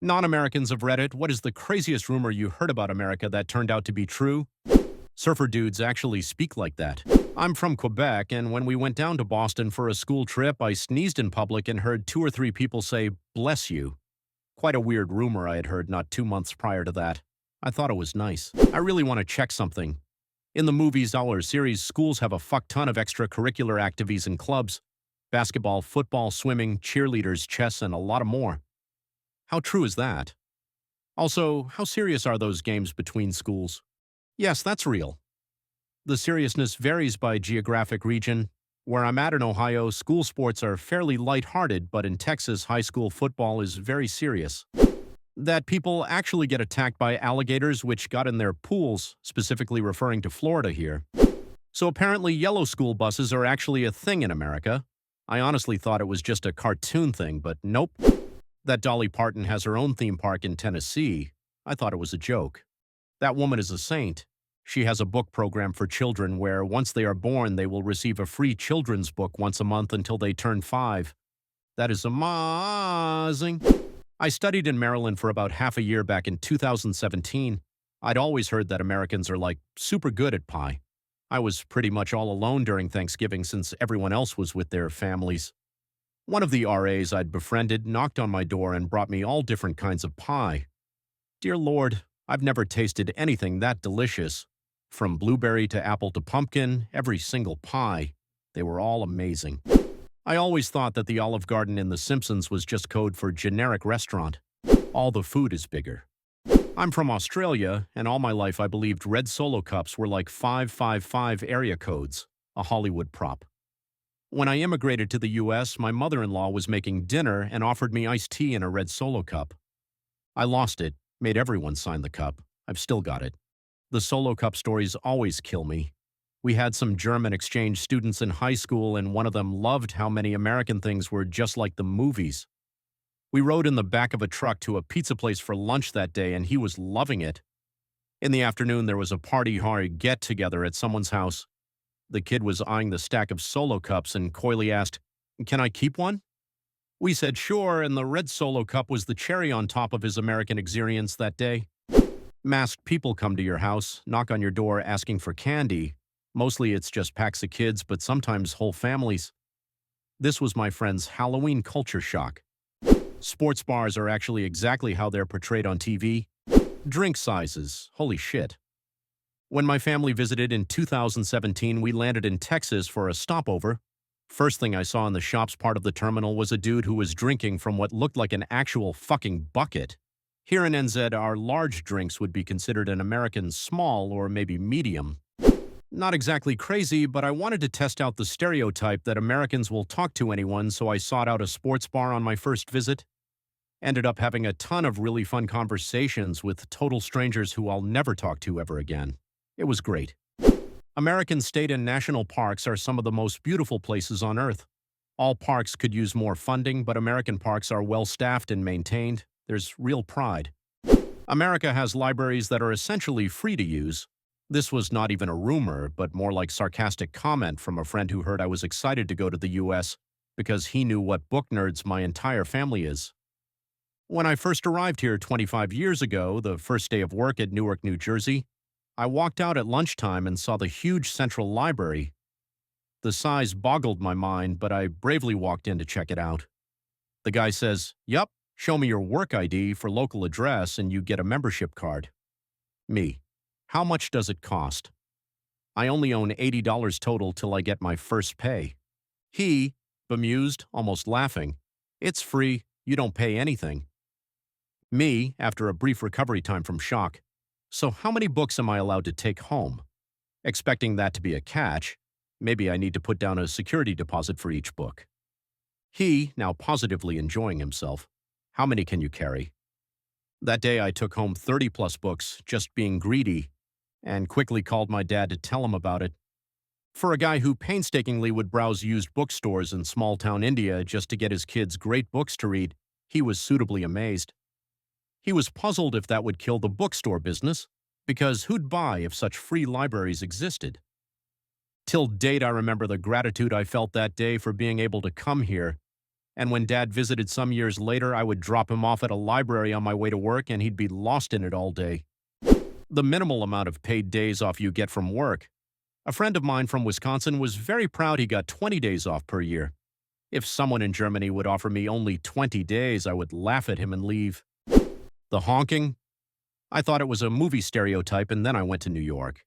Non-Americans of Reddit, what is the craziest rumor you heard about America that turned out to be true? Surfer dudes actually speak like that. I'm from Quebec, and when we went down to Boston for a school trip, I sneezed in public and heard two or three people say, "Bless you." Quite a weird rumor I had heard not 2 months prior to that. I thought it was nice. I really want to check something. In the movies or series, schools have a fuck ton of extracurricular activities and clubs. Basketball, football, swimming, cheerleaders, chess, and a lot of more. How true is that? Also, how serious are those games between schools? Yes, that's real. The seriousness varies by geographic region. Where I'm at in Ohio, school sports are fairly lighthearted, but in Texas, high school football is very serious. That people actually get attacked by alligators which got in their pools, specifically referring to Florida here. So apparently yellow school buses are actually a thing in America. I honestly thought it was just a cartoon thing, but nope. That Dolly Parton has her own theme park in Tennessee. I thought it was a joke. That woman is a saint. She has a book program for children where once they are born, they will receive a free children's book once a month until they turn 5. That is amazing. I studied in Maryland for about half a year back in 2017. I'd always heard that Americans are like super good at pie. I was pretty much all alone during Thanksgiving since everyone else was with their families. One of the RAs I'd befriended knocked on my door and brought me all different kinds of pie. Dear Lord, I've never tasted anything that delicious. From blueberry to apple to pumpkin, every single pie. They were all amazing. I always thought that the Olive Garden in The Simpsons was just code for generic restaurant. All the food is bigger. I'm from Australia, and all my life I believed red Solo cups were like 555 area codes, a Hollywood prop. When I immigrated to the US, my mother-in-law was making dinner and offered me iced tea in a red Solo cup. I lost it, made everyone sign the cup. I've still got it. The Solo cup stories always kill me. We had some German exchange students in high school, and one of them loved how many American things were just like the movies. We rode in the back of a truck to a pizza place for lunch that day, and he was loving it. In the afternoon, there was a party hard get-together at someone's house. The kid was eyeing the stack of Solo cups and coyly asked, "Can I keep one?" We said sure, and the red Solo cup was the cherry on top of his American experience that day. Masked people come to your house, knock on your door asking for candy. Mostly it's just packs of kids, but sometimes whole families. This was my friend's Halloween culture shock. Sports bars are actually exactly how they're portrayed on TV. Drink sizes, holy shit. When my family visited in 2017, we landed in Texas for a stopover. First thing I saw in the shops part of the terminal was a dude who was drinking from what looked like an actual fucking bucket. Here in NZ, our large drinks would be considered an American small or maybe medium. Not exactly crazy, but I wanted to test out the stereotype that Americans will talk to anyone, so I sought out a sports bar on my first visit. Ended up having a ton of really fun conversations with total strangers who I'll never talk to ever again. It was great. American state and national parks are some of the most beautiful places on Earth. All parks could use more funding, but American parks are well-staffed and maintained. There's real pride. America has libraries that are essentially free to use. This was not even a rumor, but more like sarcastic comment from a friend who heard I was excited to go to the US because he knew what book nerds my entire family is. When I first arrived here 25 years ago, the first day of work at Newark, New Jersey, I walked out at lunchtime and saw the huge central library. The size boggled my mind, but I bravely walked in to check it out. The guy says, "Yup, show me your work ID for local address and you get a membership card." Me. How much does it cost? I only own $80 total till I get my first pay. He, bemused, almost laughing, "It's free, you don't pay anything." Me, after a brief recovery time from shock, "So how many books am I allowed to take home?" Expecting that to be a catch, maybe I need to put down a security deposit for each book. He, now positively enjoying himself, "How many can you carry?" That day I took home 30-plus books, just being greedy, and quickly called my dad to tell him about it. For a guy who painstakingly would browse used bookstores in small-town India just to get his kids great books to read, he was suitably amazed. He was puzzled if that would kill the bookstore business, because who'd buy if such free libraries existed? Till date, I remember the gratitude I felt that day for being able to come here, And when Dad visited some years later, I would drop him off at a library on my way to work, and he'd be lost in it all day. The minimal amount of paid days off you get from work. A friend of mine from Wisconsin was very proud he got 20 days off per year. If someone in Germany would offer me only 20 days, I would laugh at him and leave. The honking? I thought it was a movie stereotype, and then I went to New York.